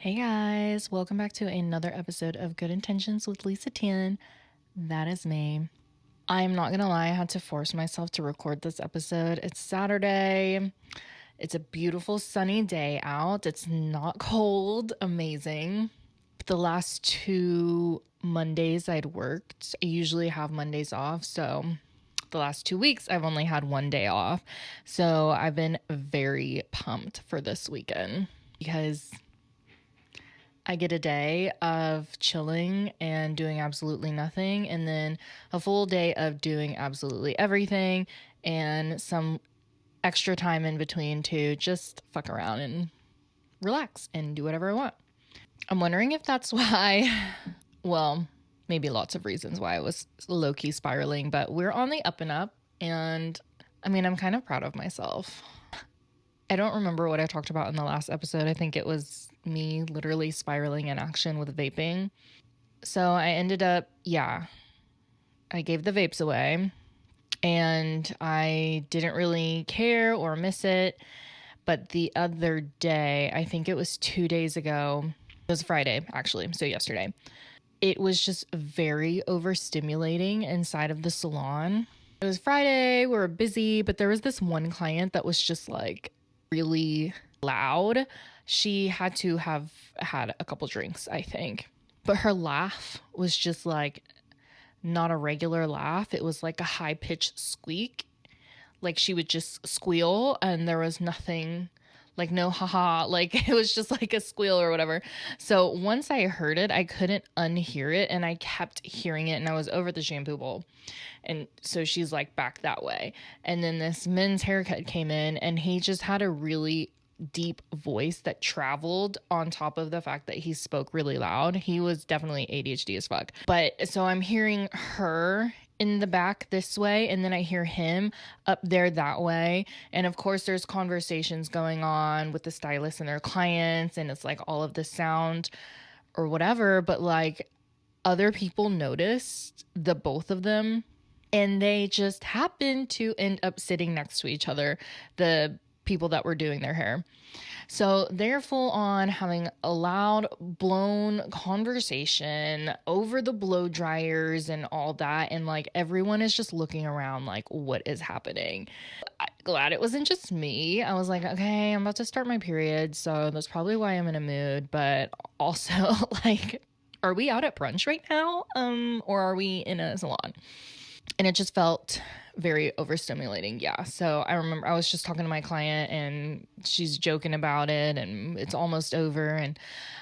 Hey guys, welcome back to another episode of Good Intentions with Lisa-Tien. That is me. I'm not gonna lie, I had to force myself to record this episode. It's Saturday. It's a beautiful sunny day out. It's not cold. Amazing. The last 2 Mondays I'd worked, I usually have Mondays off, so the last 2 weeks I've only had one day off. So I've been very pumped for this weekend because I get a day of chilling and doing absolutely nothing, and then a full day of doing absolutely everything, and some extra time in between to just fuck around and relax and do whatever I want. I'm wondering if that's why, well, maybe lots of reasons why I was low-key spiraling, but we're on the up and up, and I mean, I'm kind of proud of myself. I don't remember what I talked about in the last episode. I think it was me literally spiraling in action with vaping. So I ended up, I gave the vapes away and I didn't really care or miss it. But the other day, I think it was 2 days ago, it was Friday actually, so yesterday, it was just very overstimulating inside of the salon. It was Friday, we were busy, but there was this one client that was just like really loud. She had to have had a couple drinks, I think. But her laugh was just like not a regular laugh. It was like a high-pitched squeak. Like she would just squeal and there was nothing, like no haha, like it was just like a squeal or whatever. So once I heard it, I couldn't unhear it and I kept hearing it and I was over the shampoo bowl. And so she's like back that way. And then this men's haircut came in and he just had a really deep voice that traveled on top of the fact that he spoke really loud. He was definitely ADHD as fuck. But so I'm hearing her in the back this way and then I hear him up there that way. And of course there's conversations going on with the stylist and their clients and it's like all of the sound or whatever. But like other people noticed the both of them and they just happened to end up sitting next to each other, the people that were doing their hair. So they're full on having a loud, blown conversation over the blow dryers and all that. And like everyone is just looking around like, what is happening? I'm glad it wasn't just me. I was like, okay, I'm about to start my period. So that's probably why I'm in a mood. But also like, are we out at brunch right now? Or are we in a salon? And it just felt very overstimulating. Yeah. So I remember I was just talking to my client and she's joking about it and it's almost over. And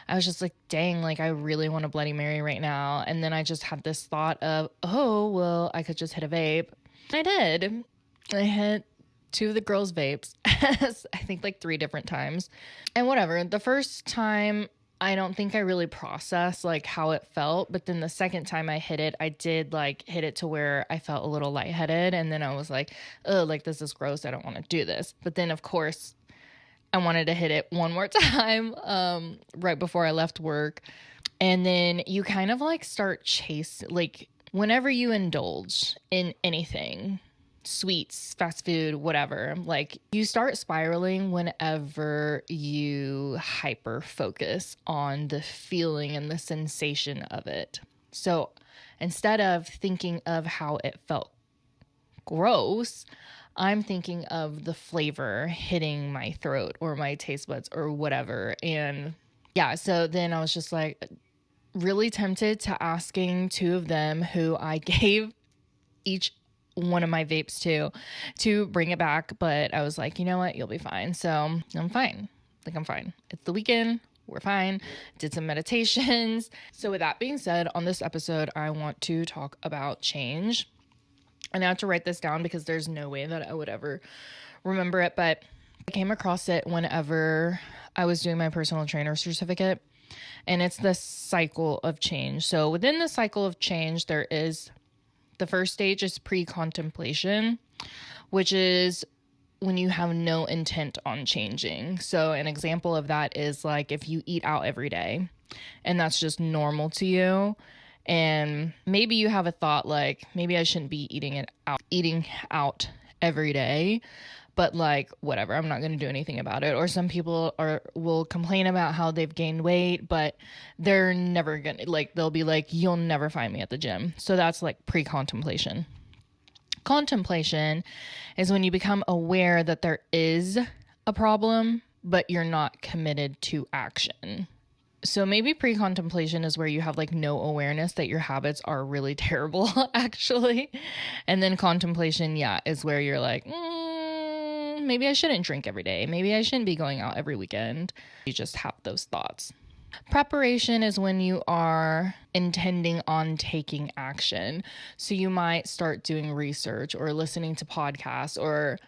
I was just like, dang, like I really want a Bloody Mary right now. And then I just had this thought of, oh, well, I could just hit a vape. I did. I hit two of the girls' vapes, I think like 3 different times. And whatever. The first time, I don't think I really processed like how it felt, but then the second time I hit it, I did like hit it to where I felt a little lightheaded and then I was like, oh, like this is gross. I don't want to do this. But then of course I wanted to hit it one more time right before I left work. And then you kind of like start like whenever you indulge in anything, sweets, fast food, whatever, like you start spiraling whenever you hyper focus on the feeling and the sensation of it. So instead of thinking of how it felt gross, I'm thinking of the flavor hitting my throat or my taste buds or whatever. And yeah, so then I was just like really tempted to asking 2 of them who I gave each one of my vapes to bring it back. But I was like, you know what? You'll be fine. So I'm fine. Like I'm fine. It's the weekend. We're fine. Did some meditations. So with that being said, on this episode, I want to talk about change. And I have to write this down because there's no way that I would ever remember it. But I came across it whenever I was doing my personal trainer certificate. And it's the cycle of change. So within the cycle of change, there is the first stage is pre-contemplation, which is when you have no intent on changing. So an example of that is like if you eat out every day and that's just normal to you. And maybe you have a thought like, maybe I shouldn't be eating out every day. but like, whatever, I'm not going to do anything about it. Or some people will complain about how they've gained weight, but they're never going to, like, they'll be like, you'll never find me at the gym. So that's like pre-contemplation. Contemplation is when you become aware that there is a problem, but you're not committed to action. So maybe pre-contemplation is where you have like no awareness that your habits are really terrible, actually. And then contemplation, is where you're like, maybe I shouldn't drink every day. Maybe I shouldn't be going out every weekend. You just have those thoughts. Preparation is when you are intending on taking action. So you might start doing research or listening to podcasts or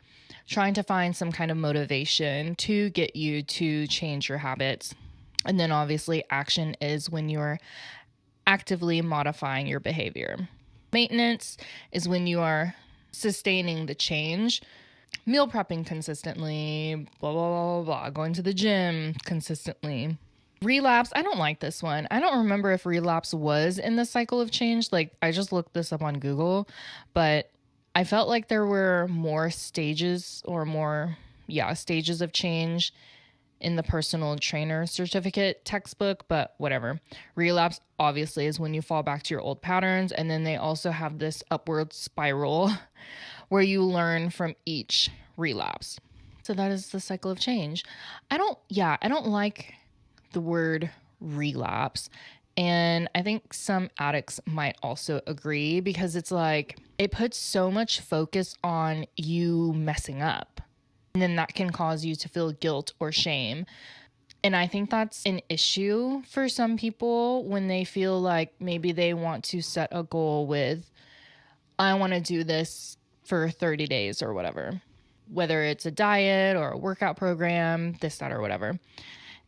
trying to find some kind of motivation to get you to change your habits. And then obviously action is when you're actively modifying your behavior. Maintenance is when you are sustaining the change, meal prepping consistently, blah, blah, blah, blah, going to the gym consistently. Relapse, I don't like this one. I don't remember if relapse was in the cycle of change. Like, I just looked this up on Google, but I felt like there were more stages stages of change in the personal trainer certificate textbook, but whatever. Relapse obviously is when you fall back to your old patterns. And then they also have this upward spiral where you learn from each relapse. So that is the cycle of change. I don't like the word relapse. And I think some addicts might also agree because it's like, it puts so much focus on you messing up. And then that can cause you to feel guilt or shame. And I think that's an issue for some people when they feel like maybe they want to set a goal with, I want to do this for 30 days or whatever, whether it's a diet or a workout program, this, that, or whatever.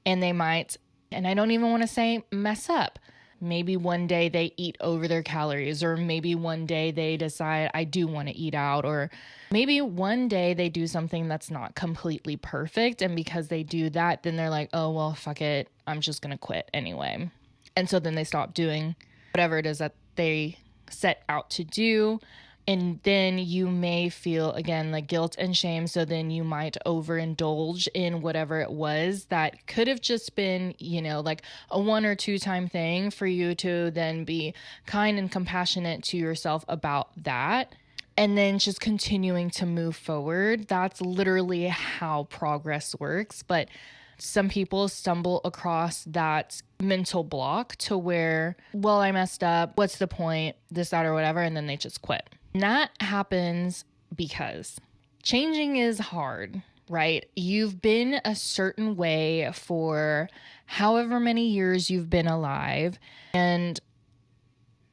And they might, and I don't even want to say mess up. Maybe one day they eat over their calories, or maybe one day they decide I do want to eat out, or maybe one day they do something that's not completely perfect. And because they do that, then they're like, oh, well, fuck it. I'm just going to quit anyway. And so then they stop doing whatever it is that they set out to do. And then you may feel, again, like guilt and shame. So then you might overindulge in whatever it was that could have just been, like a 1 or 2 time thing for you to then be kind and compassionate to yourself about that. And then just continuing to move forward. That's literally how progress works. But some people stumble across that mental block to where, well, I messed up. What's the point? This, that, or whatever. And then they just quit. And that happens because changing is hard, right? You've been a certain way for however many years you've been alive, and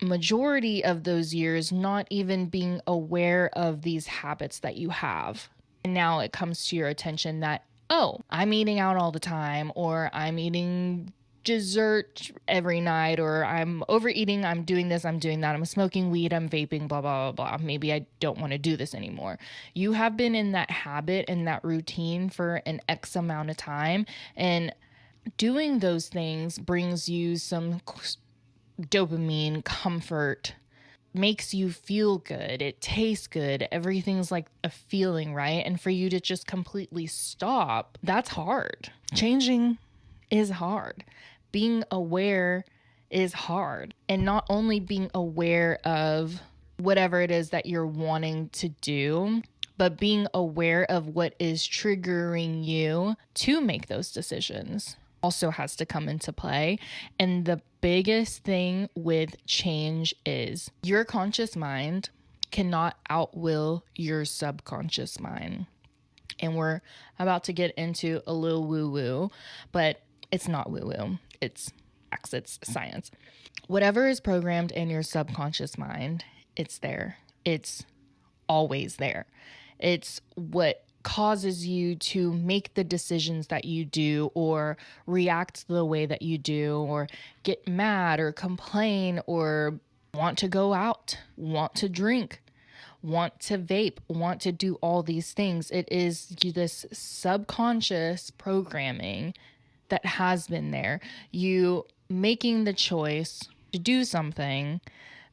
majority of those years not even being aware of these habits that you have. And now it comes to your attention that, oh, I'm eating out all the time, or I'm eating dessert every night, or I'm overeating, I'm doing this, I'm doing that, I'm smoking weed, I'm vaping, blah, blah, blah, blah. Maybe I don't want to do this anymore. You have been in that habit and that routine for an X amount of time, and doing those things brings you some dopamine, comfort, makes you feel good, it tastes good, everything's like a feeling, right? And for you to just completely stop, that's hard. Changing is hard. Being aware is hard. And not only being aware of whatever it is that you're wanting to do, but being aware of what is triggering you to make those decisions also has to come into play. And the biggest thing with change is your conscious mind cannot outwill your subconscious mind. And we're about to get into a little woo-woo, but it's not woo-woo. It's facts, it's science. Whatever is programmed in your subconscious mind, it's there. It's always there. It's what causes you to make the decisions that you do, or react the way that you do, or get mad or complain, or want to go out, want to drink, want to vape, want to do all these things. It is this subconscious programming that has been there. You making the choice to do something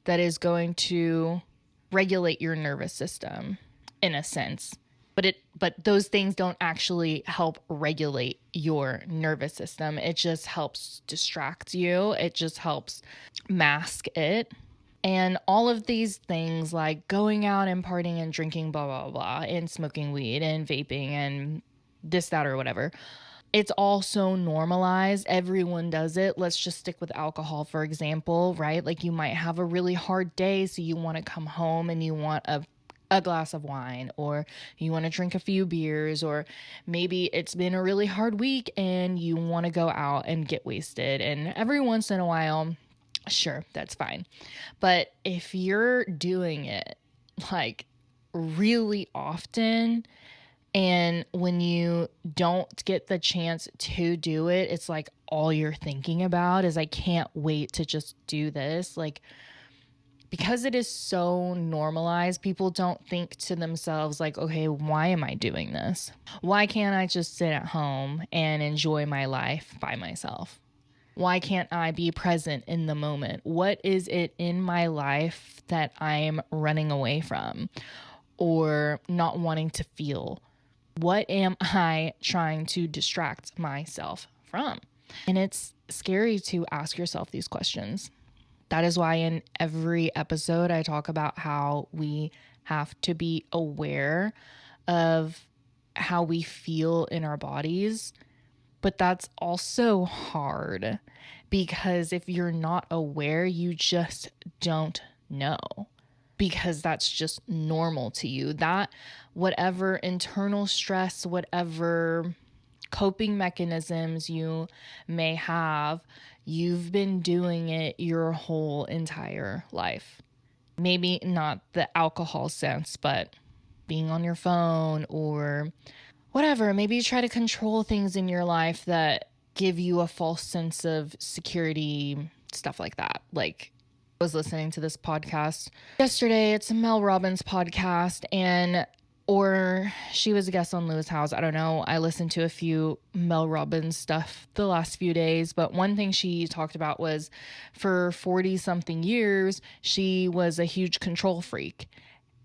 that is going to regulate your nervous system in a sense. But those things don't actually help regulate your nervous system. It just helps distract you. It just helps mask it. And all of these things like going out and partying and drinking, blah, blah, blah, and smoking weed and vaping and this, that, or whatever. It's all so normalized. Everyone does it. Let's just stick with alcohol, for example, right? Like you might have a really hard day, so you want to come home and you want a glass of wine, or you want to drink a few beers, or maybe it's been a really hard week and you want to go out and get wasted. And every once in a while, sure, that's fine. But if you're doing it like really often, and when you don't get the chance to do it, it's like all you're thinking about is, I can't wait to just do this. Like, because it is so normalized, people don't think to themselves like, okay, why am I doing this? Why can't I just sit at home and enjoy my life by myself? Why can't I be present in the moment? What is it in my life that I'm running away from or not wanting to feel? What am I trying to distract myself from? And it's scary to ask yourself these questions. That is why in every episode I talk about how we have to be aware of how we feel in our bodies. But that's also hard, because if you're not aware, you just don't know, because that's just normal to you. That whatever internal stress, whatever coping mechanisms you may have, you've been doing it your whole entire life. Maybe not the alcohol sense, but being on your phone or whatever. Maybe you try to control things in your life that give you a false sense of security, stuff like that. Like, I was listening to this podcast yesterday. It's a Mel Robbins podcast, or she was a guest on Lewis House. I don't know. I listened to a few Mel Robbins stuff the last few days, but one thing she talked about was for 40 something years, she was a huge control freak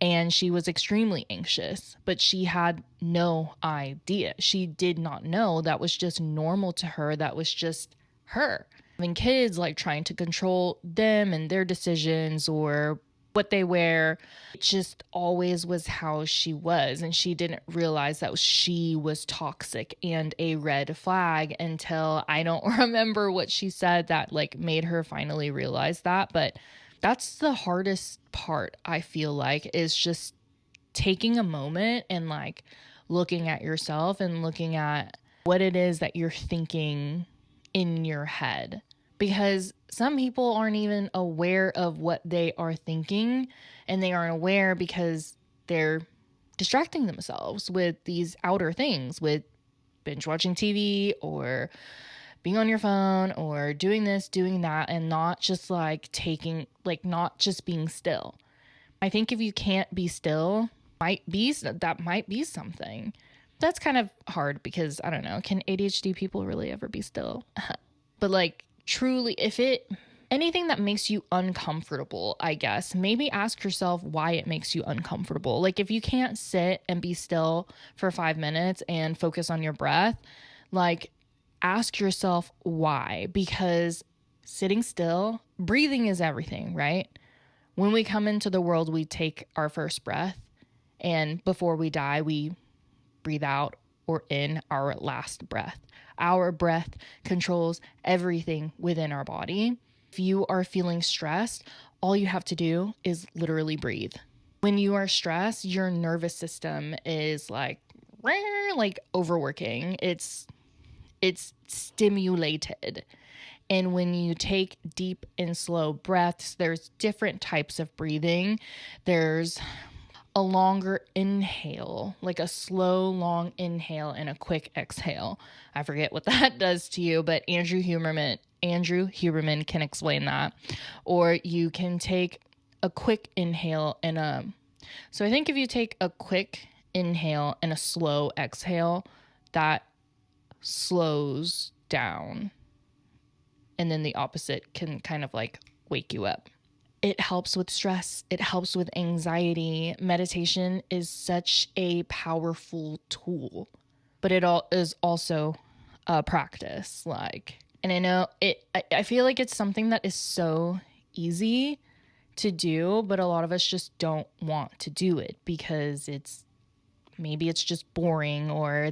and she was extremely anxious, but she had no idea. She did not know. That was just normal to her. That was just her. Having kids, like trying to control them and their decisions or what they wear. It just always was how she was. And she didn't realize that she was toxic and a red flag until I don't remember what she said that like made her finally realize that. But that's the hardest part, I feel like, is just taking a moment and like looking at yourself and looking at what it is that you're thinking in your head. Because some people aren't even aware of what they are thinking, and they aren't aware because they're distracting themselves with these outer things, with binge watching TV or being on your phone or doing this, doing that, and not just like not just being still. I think if you can't be still, that might be something. That's kind of hard because I don't know, can ADHD people really ever be still? But like, truly, anything that makes you uncomfortable, I guess, maybe ask yourself why it makes you uncomfortable. Like if you can't sit and be still for 5 minutes and focus on your breath, like ask yourself why. Because sitting still, breathing is everything, right? When we come into the world, we take our first breath, and before we die, we breathe out or in our last breath. Our breath controls everything within our body. If you are feeling stressed, all you have to do is literally breathe. When you are stressed, your nervous system is like overworking. It's stimulated. And when you take deep and slow breaths, there's different types of breathing. There's a longer inhale, like a slow, long inhale and a quick exhale. I forget what that does to you, but Andrew Huberman can explain that. Or you can take a quick inhale so I think if you take a quick inhale and a slow exhale, that slows down. And then the opposite can kind of like wake you up. It helps with stress. It helps with anxiety. Meditation is such a powerful tool, but it all is also a practice. And I know I feel like it's something that is so easy to do, but a lot of us just don't want to do it because maybe it's just boring, or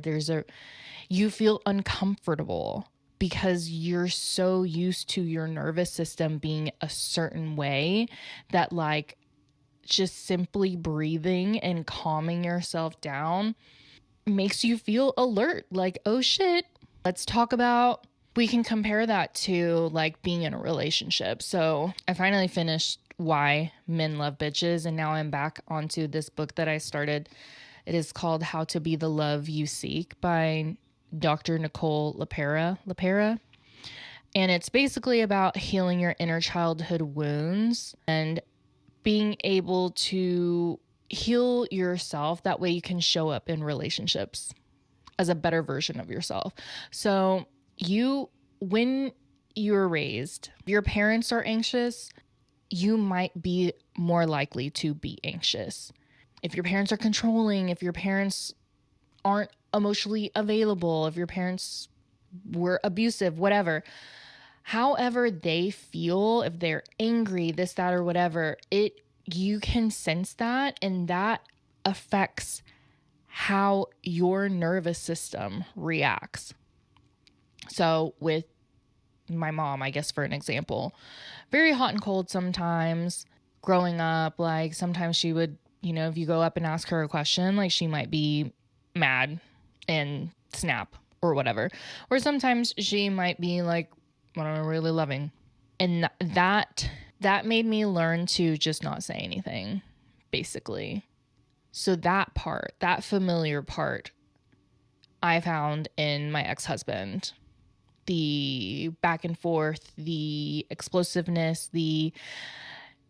you feel uncomfortable because you're so used to your nervous system being a certain way that just simply breathing and calming yourself down makes you feel alert. Oh shit, we can compare that to being in a relationship. So I finally finished Why Men Love Bitches, and now I'm back onto this book that I started. It is called How to Be the Love You Seek by Dr. Nicole LaPera. And it's basically about healing your inner childhood wounds and being able to heal yourself. That way you can show up in relationships as a better version of yourself. So when you're raised, if your parents are anxious, you might be more likely to be anxious. If your parents are controlling, if your parents aren't emotionally available, if your parents were abusive, whatever, however they feel, if they're angry, this, that, or whatever, you can sense that, and that affects how your nervous system reacts. So with my mom, I guess for an example, very hot and cold sometimes. Growing up, sometimes she would, if you go up and ask her a question, she might be mad and snap or whatever. Or sometimes she might be I don't know, really loving. And that made me learn to just not say anything, basically. So that part, that familiar part, I found in my ex-husband. The back and forth, the explosiveness, the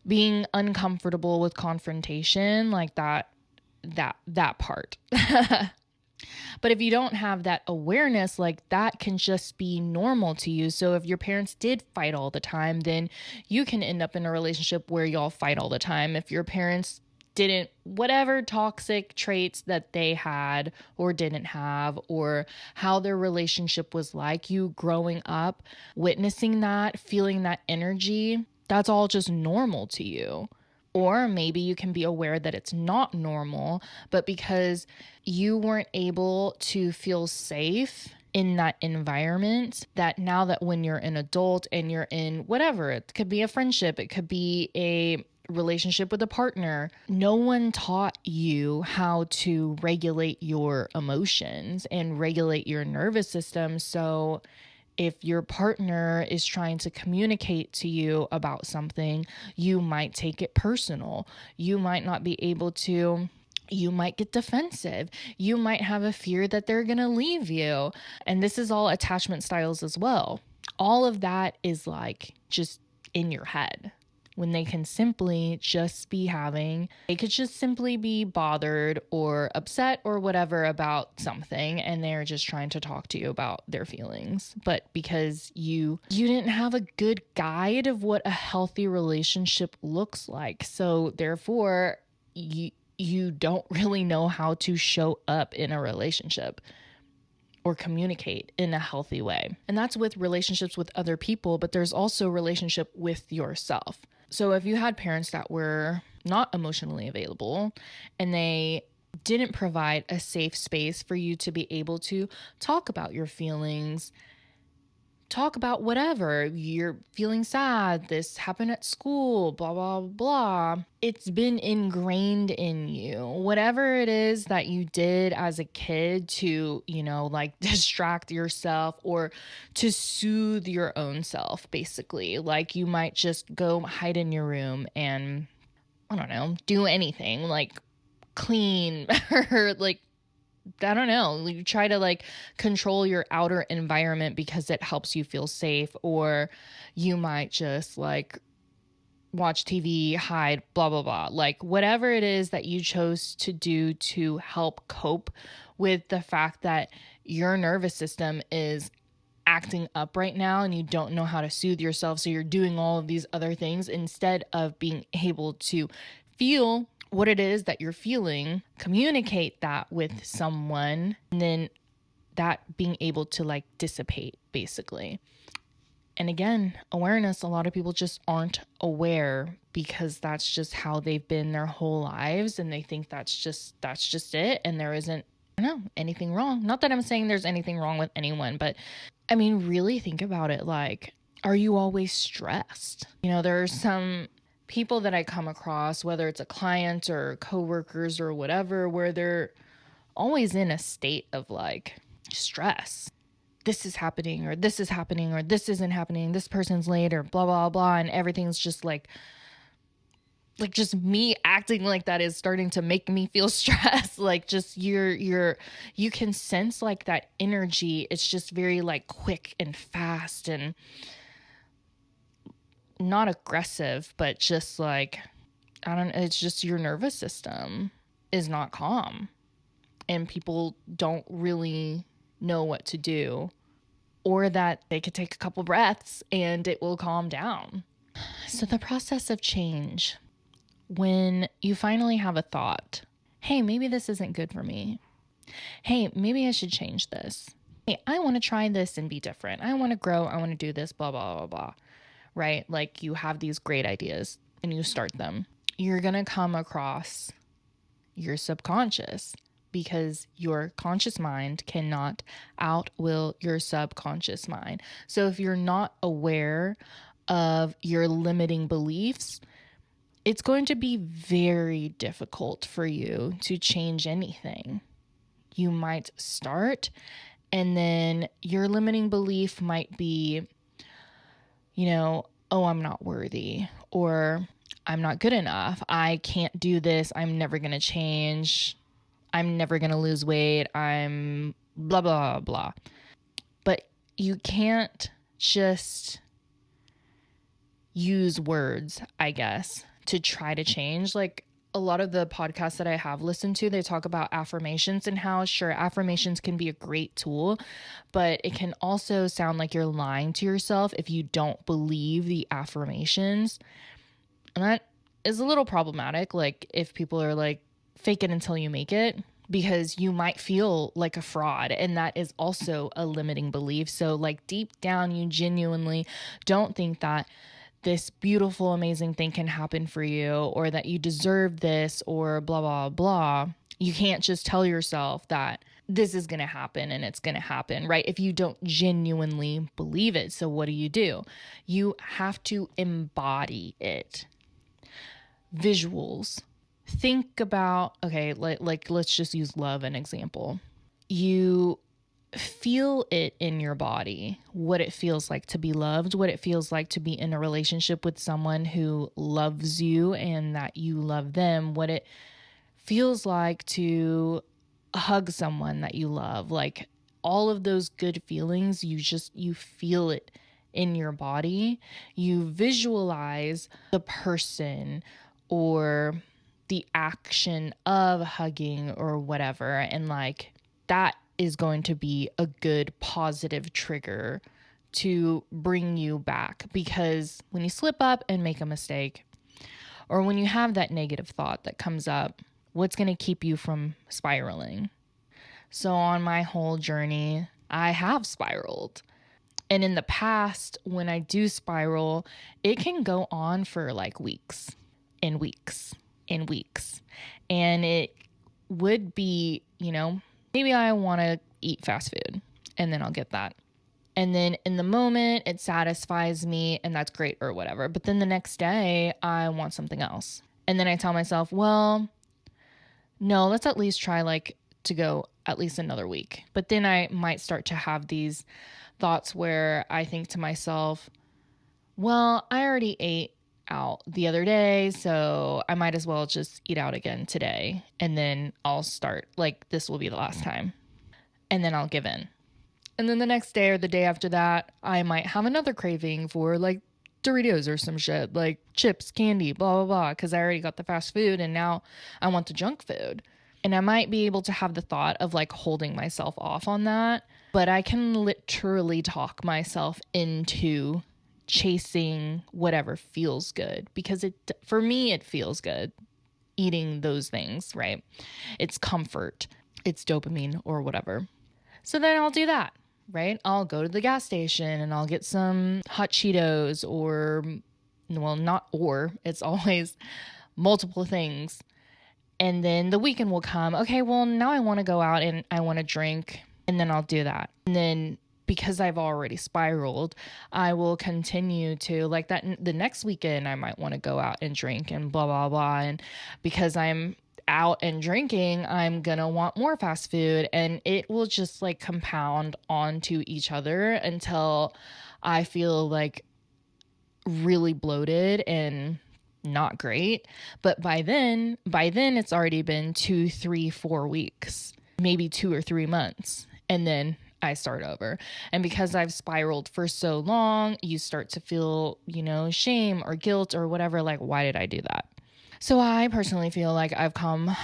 being uncomfortable with confrontation, that part. But if you don't have that awareness, that can just be normal to you. So if your parents did fight all the time, then you can end up in a relationship where y'all fight all the time. If your parents didn't, whatever toxic traits that they had or didn't have, or how their relationship was you growing up, witnessing that, feeling that energy, that's all just normal to you. Or maybe you can be aware that it's not normal, but because you weren't able to feel safe in that environment, that now that when you're an adult and you're in whatever, it could be a friendship, it could be a relationship with a partner, no one taught you how to regulate your emotions and regulate your nervous system. So if your partner is trying to communicate to you about something, you might take it personal. You might not be able to. You might get defensive. You might have a fear that they're going to leave you. And this is all attachment styles as well. All of that is just in your head, when they can simply just they could just simply be bothered or upset or whatever about something, and they're just trying to talk to you about their feelings. But because you didn't have a good guide of what a healthy relationship looks like, so therefore you don't really know how to show up in a relationship or communicate in a healthy way. And that's with relationships with other people, but there's also relationship with yourself. So if you had parents that were not emotionally available and they didn't provide a safe space for you to be able to talk about your feelings, talk about whatever, you're feeling sad, this happened at school, blah, blah, blah. It's been ingrained in you. Whatever it is that you did as a kid to, distract yourself or to soothe your own self, basically. You might just go hide in your room and, I don't know, do anything, clean or I don't know, you try to control your outer environment because it helps you feel safe, or you might just watch TV, hide, blah, blah, blah. Whatever it is that you chose to do to help cope with the fact that your nervous system is acting up right now and you don't know how to soothe yourself. So you're doing all of these other things instead of being able to feel what it is that you're feeling, communicate that with someone, and then that being able to like dissipate basically. And again, awareness, a lot of people just aren't aware because that's just how they've been their whole lives. And they think that's just it. And there isn't, I don't know, anything wrong. Not that I'm saying there's anything wrong with anyone, but I mean, really think about it. Like, are you always stressed? You know, there are some people that I come across, whether it's a client or coworkers or whatever, where they're always in a state of like stress. This is happening, or this is happening, or this isn't happening. This person's late, or blah, blah, blah. And everything's just like just me acting like that is starting to make me feel stressed. Like just you can sense like that energy. It's just very like quick and fast and not aggressive, but just like, it's just your nervous system is not calm and people don't really know what to do, or that they could take a couple breaths and it will calm down. So the process of change, when you finally have a thought, hey, maybe this isn't good for me. Hey, maybe I should change this. Hey, I want to try this and be different. I want to grow. I want to do this, blah, blah, blah, blah. Right? Like you have these great ideas and you start them. You're going to come across your subconscious because your conscious mind cannot outwill your subconscious mind. So if you're not aware of your limiting beliefs, it's going to be very difficult for you to change anything. You might start, and then your limiting belief might be, you know, oh, I'm not worthy, or I'm not good enough. I can't do this. I'm never going to change. I'm never going to lose weight. I'm blah, blah, blah. But you can't just use words, I guess, to try to change. Like a lot of the podcasts that I have listened to, they talk about affirmations and how, sure, affirmations can be a great tool, but it can also sound like you're lying to yourself if you don't believe the affirmations. And that is a little problematic. Like if people are like, fake it until you make it, because you might feel like a fraud. And that is also a limiting belief. So like deep down, you genuinely don't think that this beautiful, amazing thing can happen for you, or that you deserve this, or blah, blah, blah. You can't just tell yourself that this is going to happen and it's going to happen, right? If you don't genuinely believe it. So what do? You have to embody it. Visuals. Think about, okay, like let's just use love an example. You feel it in your body, what it feels like to be loved, what it feels like to be in a relationship with someone who loves you and that you love them, what it feels like to hug someone that you love. Like all of those good feelings, you feel it in your body. You visualize the person or the action of hugging or whatever, and like that is going to be a good positive trigger to bring you back. Because when you slip up and make a mistake, or when you have that negative thought that comes up, what's going to keep you from spiraling? So on my whole journey, I have spiraled. And in the past, when I do spiral, it can go on for like weeks and weeks and weeks. And it would be, you know, maybe I want to eat fast food and then I'll get that. And then in the moment it satisfies me and that's great or whatever. But then the next day I want something else. And then I tell myself, well, no, let's at least try like to go at least another week. But then I might start to have these thoughts where I think to myself, well, I already ate out the other day, so I might as well just eat out again today. And then I'll start like this will be the last time. And then I'll give in. And then the next day or the day after that, I might have another craving for like Doritos or some shit, like chips, candy, blah, blah, blah, because I already got the fast food and now I want the junk food. And I might be able to have the thought of like holding myself off on that. but I can literally talk myself into chasing whatever feels good, because for me, it feels good eating those things, right? It's comfort, it's dopamine or whatever. So then I'll do that, right? I'll go to the gas station and I'll get some hot Cheetos it's always multiple things. And then the weekend will come. Okay, well, now I want to go out and I want to drink. And then I'll do that. And then because I've already spiraled, I will continue to, like, that the next weekend I might want to go out and drink and blah, blah, blah. And because I'm out and drinking, I'm going to want more fast food. And it will just like compound onto each other until I feel like really bloated and not great. But by then it's already been 2, 3, 4 weeks, maybe 2 or 3 months. And then I start over. And because I've spiraled for so long, you start to feel, shame or guilt or whatever. Like, why did I do that? So I personally feel like I've come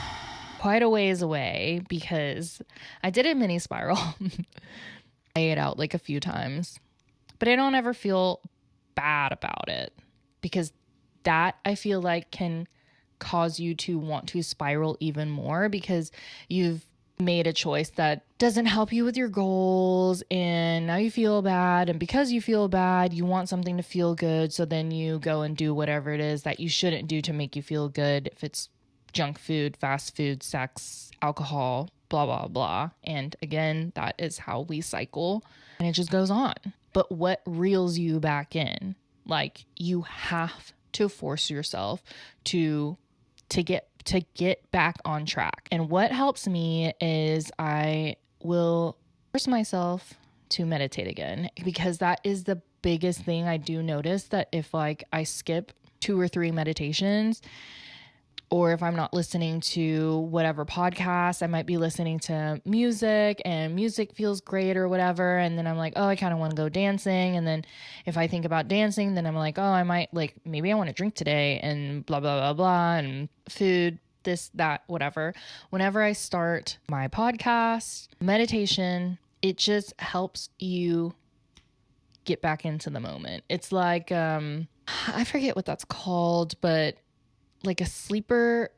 quite a ways away because I did a mini spiral. I ate out like a few times, but I don't ever feel bad about it, because that I feel like can cause you to want to spiral even more, because you've made a choice that doesn't help you with your goals, and now you feel bad, and because you feel bad, you want something to feel good, so then you go and do whatever it is that you shouldn't do to make you feel good. If it's junk food, fast food, sex, alcohol, blah, blah, blah. And again, that is how we cycle, and it just goes on. But what reels you back in? Like, you have to force yourself to get back on track. And what helps me is I will force myself to meditate again, because that is the biggest thing. I do notice that if like I skip 2 or 3 meditations, or if I'm not listening to whatever podcast, I might be listening to music, and music feels great or whatever. And then I'm like, oh, I kind of want to go dancing. And then if I think about dancing, then I'm like, oh, I might maybe I want to drink today, and blah, blah, blah, blah, and food, this, that, whatever. Whenever I start my podcast, meditation, it just helps you get back into the moment. It's like, I forget what that's called, but like a sleeper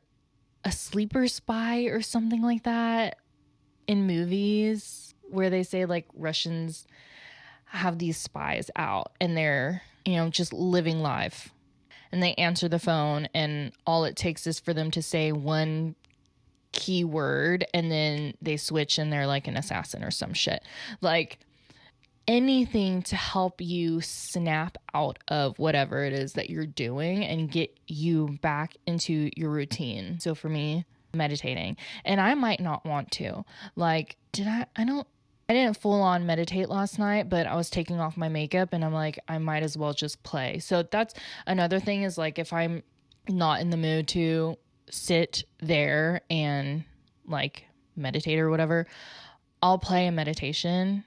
spy or something like that in movies, where they say like Russians have these spies out and they're, just living life, and they answer the phone, and all it takes is for them to say one keyword, and then they switch and they're like an assassin or some shit. Like, anything to help you snap out of whatever it is that you're doing and get you back into your routine. So for me, meditating. And I might not want to. Like, I didn't full on meditate last night, but I was taking off my makeup and I'm like, I might as well just play. So that's another thing, is like, if I'm not in the mood to sit there and like meditate or whatever, I'll play a meditation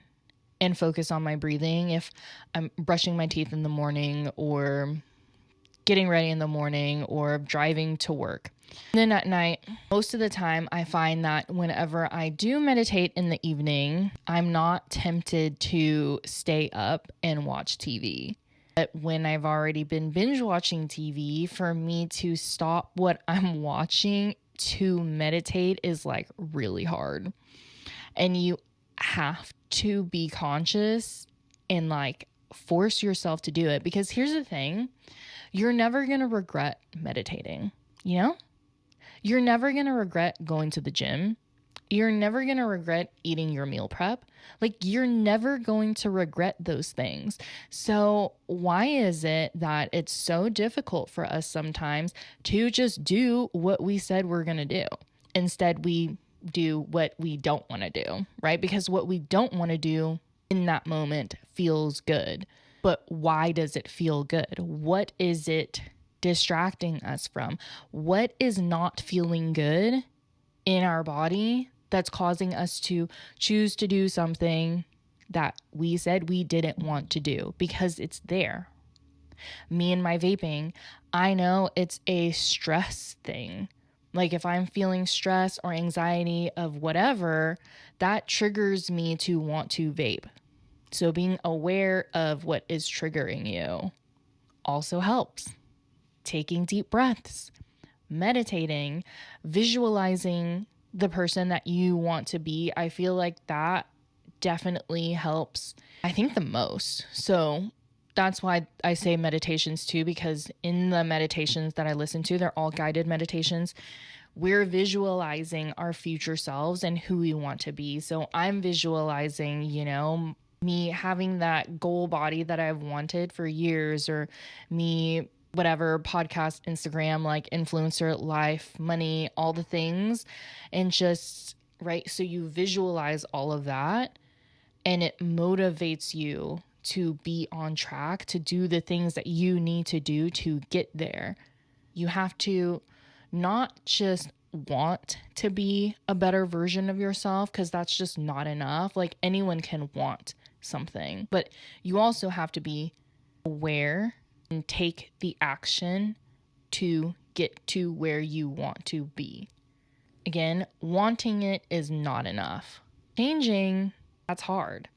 and focus on my breathing if I'm brushing my teeth in the morning, or getting ready in the morning, or driving to work. And then at night, most of the time, I find that whenever I do meditate in the evening, I'm not tempted to stay up and watch TV. But when I've already been binge watching TV, for me to stop what I'm watching to meditate is like really hard. And you have to be conscious and like force yourself to do it, because here's the thing, you're never going to regret meditating. You're never going to regret going to the gym. You're never going to regret eating your meal prep. Like, you're never going to regret those things. So why is it that it's so difficult for us sometimes to just do what we said we're going to do? Instead, we do what we don't want to do, right? Because what we don't want to do in that moment feels good. But why does it feel good? What is it distracting us from? What is not feeling good in our body that's causing us to choose to do something that we said we didn't want to do? Because it's there. Me and my vaping, I know it's a stress thing, Like if I'm feeling stress or anxiety of whatever, that triggers me to want to vape. So being aware of what is triggering you also helps. Taking deep breaths, meditating, visualizing the person that you want to be. I feel like that definitely helps, I think, the most. So that's why I say meditations too, because in the meditations that I listen to, they're all guided meditations. We're visualizing our future selves and who we want to be. So I'm visualizing, me having that goal body that I've wanted for years, or me, whatever, podcast, Instagram, like influencer, life, money, all the things. And just, right. So you visualize all of that and it motivates you to be on track, to do the things that you need to do to get there. You have to not just want to be a better version of yourself, because that's just not enough. Like anyone can want something, but you also have to be aware and take the action to get to where you want to be. Again, wanting it is not enough. Changing, that's hard.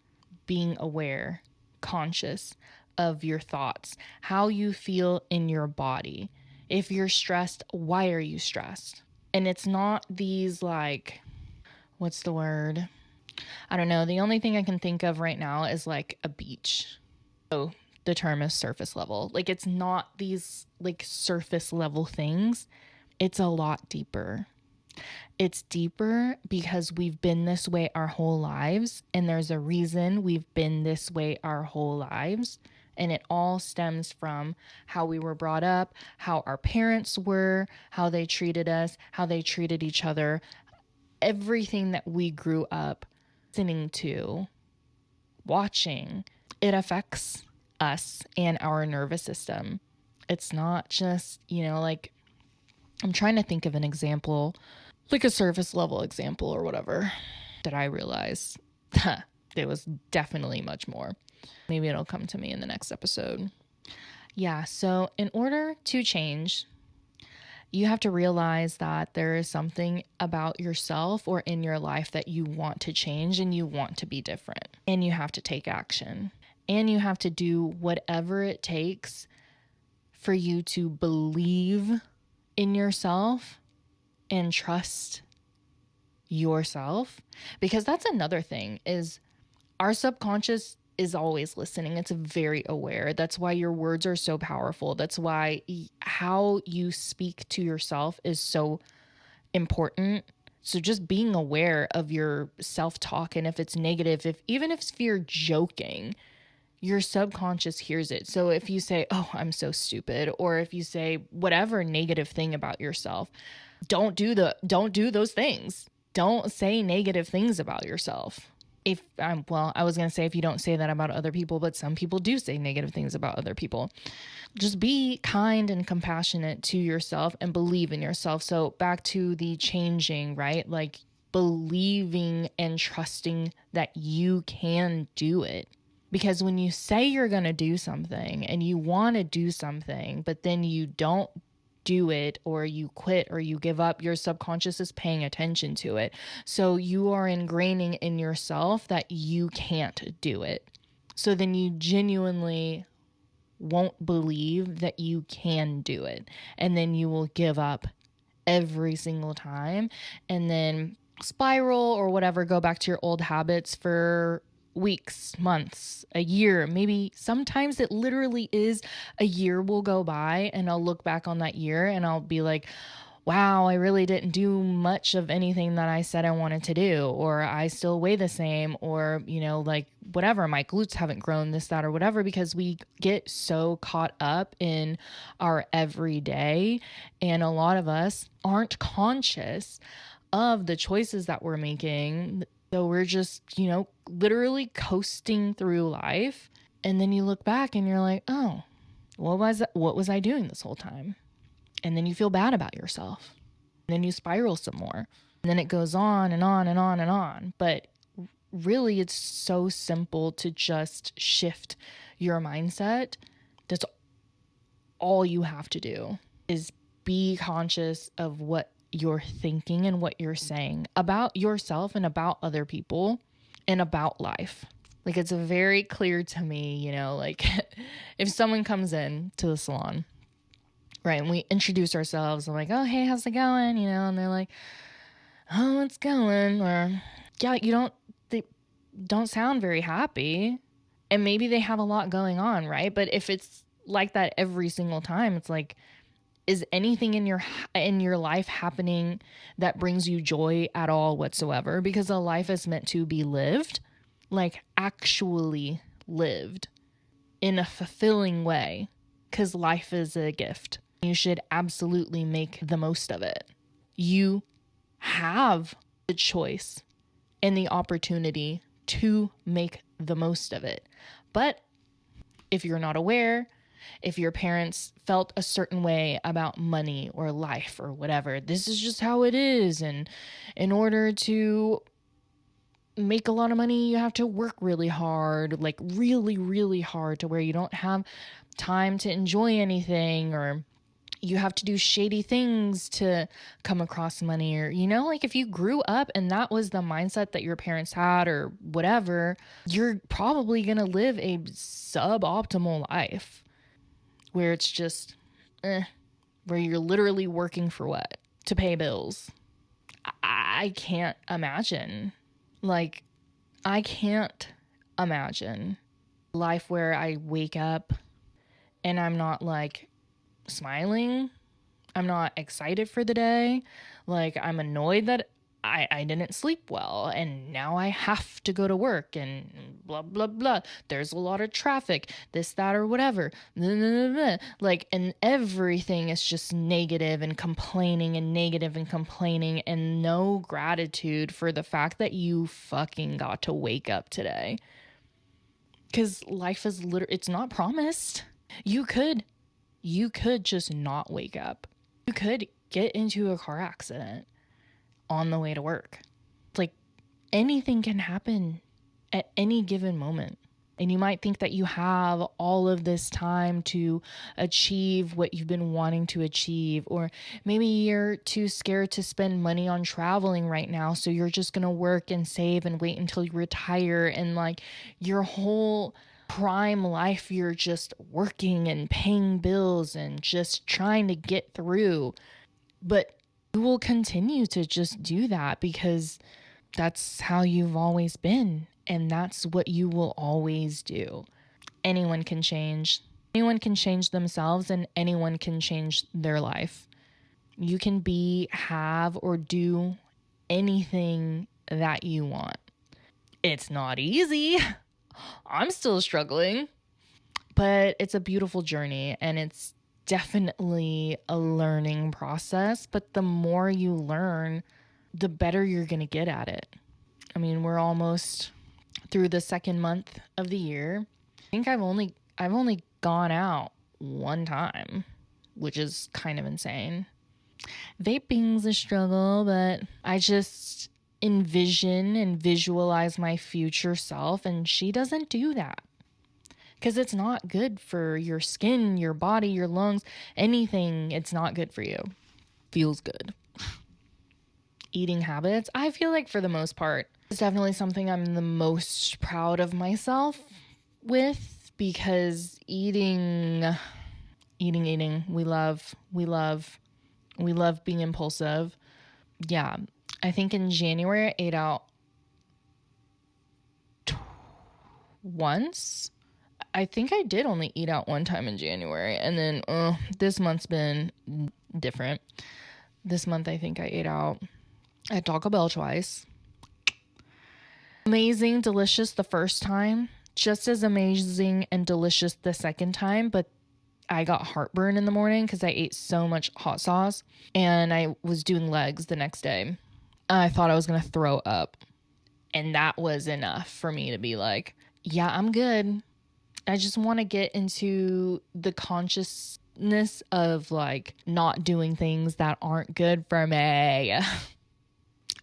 Being aware, conscious of your thoughts, how you feel in your body. If you're stressed, why are you stressed? And it's not these like, what's the word? I don't know. The only thing I can think of right now is like a beach. So the term is surface level. Like it's not these like surface level things. It's a lot deeper. It's deeper because we've been this way our whole lives, and there's a reason we've been this way our whole lives. And it all stems from how we were brought up, how our parents were, how they treated us, how they treated each other. Everything that we grew up listening to, watching, it affects us and our nervous system. It's not just, like, I'm trying to think of an example, like a surface level example or whatever, that I realized it was definitely much more. Maybe it'll come to me in the next episode. Yeah, so in order to change, you have to realize that there is something about yourself or in your life that you want to change and you want to be different. And you have to take action. And you have to do whatever it takes for you to believe in yourself and trust yourself. Because that's another thing, is our subconscious is always listening. It's very aware. That's why your words are so powerful. That's why how you speak to yourself is so important. So just being aware of your self-talk, and if it's negative, even if you're joking, your subconscious hears it. So if you say, "Oh, I'm so stupid," or if you say whatever negative thing about yourself, don't do those things. Don't say negative things about yourself. I was going to say if you don't say that about other people, but some people do say negative things about other people. Just be kind and compassionate to yourself and believe in yourself. So back to the changing, right? Like believing and trusting that you can do it. Because when you say you're going to do something and you want to do something, but then you don't do it, or you quit, or you give up, your subconscious is paying attention to it. So you are ingraining in yourself that you can't do it. So then you genuinely won't believe that you can do it. And then you will give up every single time and then spiral or whatever, go back to your old habits for weeks, months, a year, maybe sometimes it literally is a year will go by, and I'll look back on that year and I'll be like, wow, I really didn't do much of anything that I said I wanted to do, or I still weigh the same, or, like whatever, my glutes haven't grown, this, that, or whatever, because we get so caught up in our everyday, and a lot of us aren't conscious of the choices that we're making. So we're just, literally coasting through life. And then you look back and you're like, oh, what was I doing this whole time? And then you feel bad about yourself. And then you spiral some more. And then it goes on and on and on and on. But really, it's so simple to just shift your mindset. That's all you have to do, is be conscious of what you're thinking and what you're saying about yourself and about other people and about life. Like, it's very clear to me, you know, like if someone comes in to the salon, right, and we introduce ourselves, I'm like, oh, hey, how's it going? You know, and they're like, oh, it's going. Or, yeah, they don't sound very happy. And maybe they have a lot going on, right? But if it's like that every single time, it's like, is anything in your life happening that brings you joy at all whatsoever? Because a life is meant to be lived, like actually lived in a fulfilling way, because life is a gift. You should absolutely make the most of it. You have the choice and the opportunity to make the most of it. But if you're not aware, if your parents felt a certain way about money or life or whatever, this is just how it is. And in order to make a lot of money, you have to work really hard, like really, really hard, to where you don't have time to enjoy anything, or you have to do shady things to come across money. Or, you know, like if you grew up and that was the mindset that your parents had or whatever, you're probably going to live a suboptimal life where it's just, where you're literally working for what? To pay bills. I can't imagine. Like, I can't imagine life where I wake up and I'm not like smiling. I'm not excited for the day. Like, I'm annoyed that I didn't sleep well and now I have to go to work and blah, blah, blah. There's a lot of traffic, this, that, or whatever. Blah, blah, blah. Like, and everything is just negative and complaining and negative and complaining, and no gratitude for the fact that you fucking got to wake up today. Because life is it's not promised. You could just not wake up. You could get into a car accident on the way to work. Like, anything can happen at any given moment. And you might think that you have all of this time to achieve what you've been wanting to achieve. Or maybe you're too scared to spend money on traveling right now, so you're just going to work and save and wait until you retire. And like, your whole prime life, you're just working and paying bills and just trying to get through. But you will continue to just do that because that's how you've always been, and that's what you will always do. Anyone can change. Anyone can change themselves, and anyone can change their life. You can be, have, or do anything that you want. It's not easy. I'm still struggling, but it's a beautiful journey, and it's definitely a learning process. But the more you learn, the better you're going to get at it. I mean, we're almost through the second month of the year. I think I've only gone out one time, which is kind of insane. Vaping's a struggle, but I just envision and visualize my future self, and she doesn't do that. Because it's not good for your skin, your body, your lungs, anything. It's not good for you. Feels good. Eating habits, I feel like for the most part, it's definitely something I'm the most proud of myself with, because eating, we love being impulsive. Yeah. I think in January I ate out once. I think I did only eat out one time in January. And then this month's been different. This month I think I ate out at Taco Bell twice. Amazing, delicious the first time. Just as amazing and delicious the second time. But I got heartburn in the morning because I ate so much hot sauce. And I was doing legs the next day. I thought I was going to throw up. And that was enough for me to be like, yeah, I'm good. I just want to get into the consciousness of like not doing things that aren't good for me.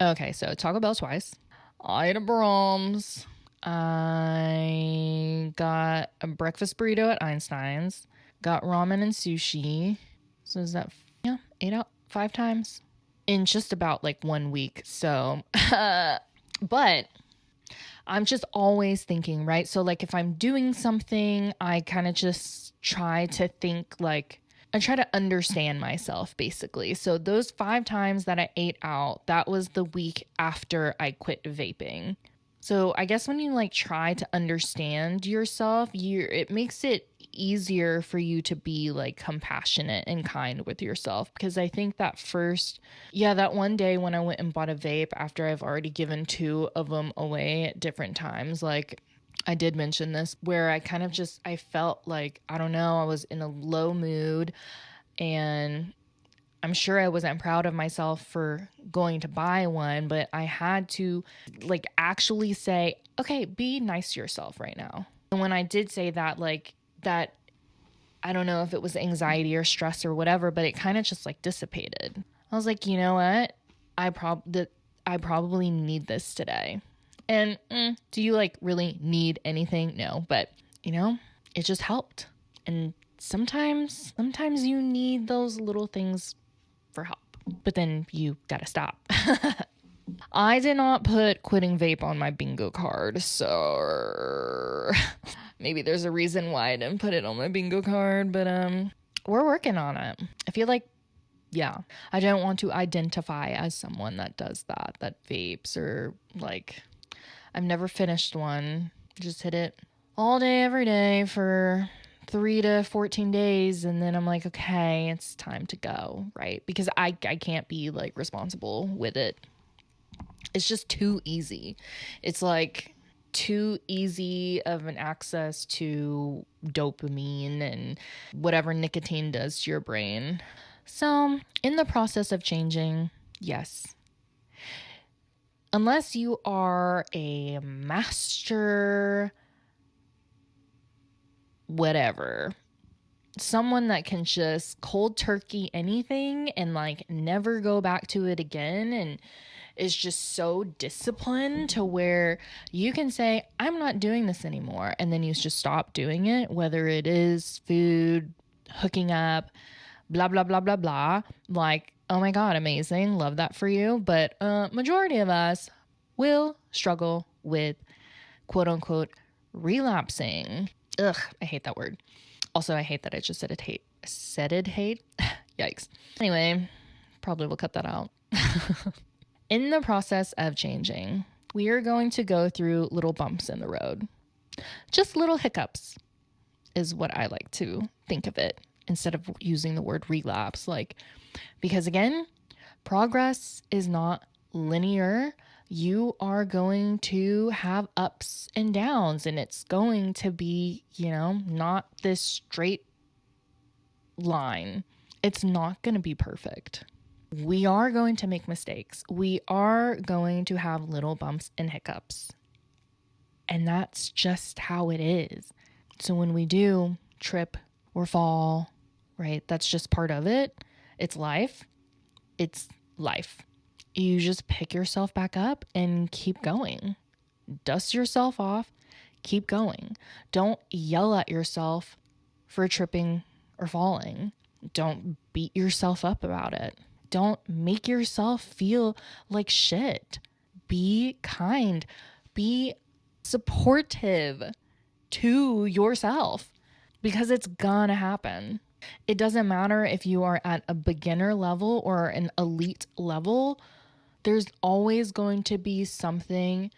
Okay, so Taco Bell twice. I ate a Brahms. I got a breakfast burrito at Einstein's. Got ramen and sushi. So is that, ate out 5 times. in just about like 1 week. So, but I'm just always thinking, right? So, like, if I'm doing something, I kind of just try to think, like, I try to understand myself, basically. So, those 5 times that I ate out, that was the week after I quit vaping. So, I guess when you like try to understand yourself, it makes it easier for you to be like compassionate and kind with yourself, because I think that that one day when I went and bought a vape after I've already given 2 of them away at different times, like I did mention this, where I kind of just, I felt like, I don't know, I was in a low mood, and I'm sure I wasn't proud of myself for going to buy one, but I had to like actually say, okay, be nice to yourself right now. And when I did say that, like that, I don't know if it was anxiety or stress or whatever, but it kind of just like dissipated. I was like, you know what? I probably need this today. And do you like really need anything? No, but you know, it just helped. And sometimes you need those little things for help, but then you gotta stop. I did not put quitting vape on my bingo card, so maybe there's a reason why I didn't put it on my bingo card, but we're working on it. I feel like, yeah, I don't want to identify as someone that does that vapes, or like, I've never finished one. Just hit it all day every day for 3 to 14 days, and then I'm like, okay, it's time to go, right? Because I can't be like responsible with it. It's just too easy. It's like too easy of an access to dopamine and whatever nicotine does to your brain. So, in the process of changing, yes. Unless you are a master whatever, someone that can just cold turkey anything and like never go back to it again, and is just so disciplined to where you can say, I'm not doing this anymore, and then you just stop doing it, whether it is food, hooking up, blah blah blah blah blah, like, oh my god, amazing, love that for you. But majority of us will struggle with quote unquote relapsing. Ugh, I hate that word. Also, I hate that I just said it hate. Yikes. Anyway, probably will cut that out. In the process of changing, we are going to go through little bumps in the road. Just little hiccups is what I like to think of it, instead of using the word relapse. Like, because again, progress is not linear. You are going to have ups and downs, and it's going to be, not this straight line. It's not going to be perfect. We are going to make mistakes. We are going to have little bumps and hiccups. And that's just how it is. So when we do trip or fall, right, that's just part of it. It's life. It's life. You just pick yourself back up and keep going. Dust yourself off, keep going. Don't yell at yourself for tripping or falling. Don't beat yourself up about it. Don't make yourself feel like shit. Be kind. Be supportive to yourself, because it's gonna happen. It doesn't matter if you are at a beginner level or an elite level. There's always going to be something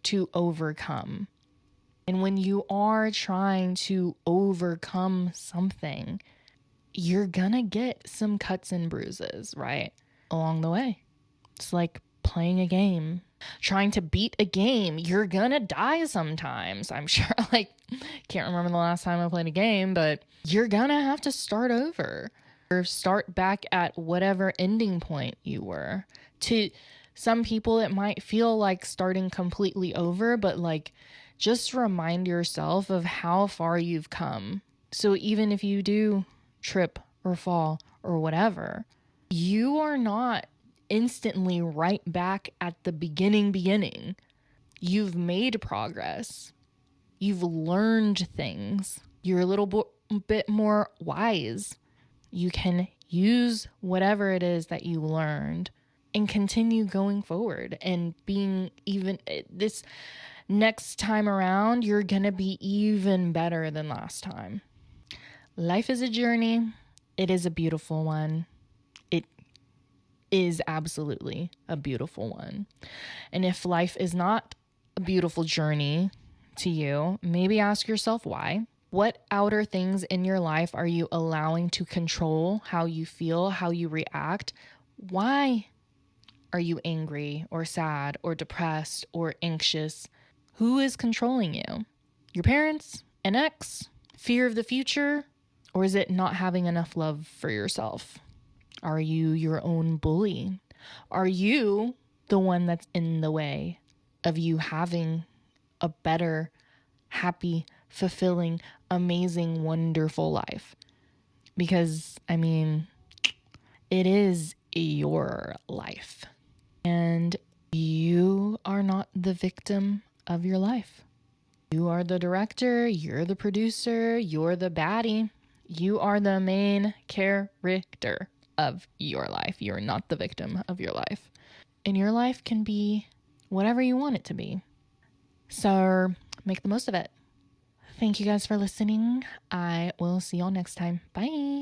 to overcome. And when you are trying to overcome something, you're gonna get some cuts and bruises, right? Along the way. It's like playing a game. Trying to beat a game, you're gonna die sometimes. I'm sure, like, can't remember the last time I played a game, but you're gonna have to start over or start back at whatever ending point you were. To some people, it might feel like starting completely over, but like, just remind yourself of how far you've come. So even if you do trip or fall or whatever, you are not instantly right back at the beginning. You've made progress. You've learned things. You're a little bit more wise. You can use whatever it is that you learned and continue going forward and being even this next time around, you're going to be even better than last time. Life is a journey. It is a beautiful one. It is absolutely a beautiful one. And if life is not a beautiful journey to you, maybe ask yourself why. What outer things in your life are you allowing to control how you feel, how you react? Why are you angry or sad or depressed or anxious? Who is controlling you? Your parents? An ex? Fear of the future? Or is it not having enough love for yourself? Are you your own bully? Are you the one that's in the way of you having a better, happy, fulfilling, amazing, wonderful life? Because, I mean, it is your life. And you are not the victim of your life. You are the director, you're the producer, you're the baddie. You are the main character of your life. You're not the victim of your life. And your life can be whatever you want it to be. So make the most of it. Thank you guys for listening. I will see y'all next time. Bye.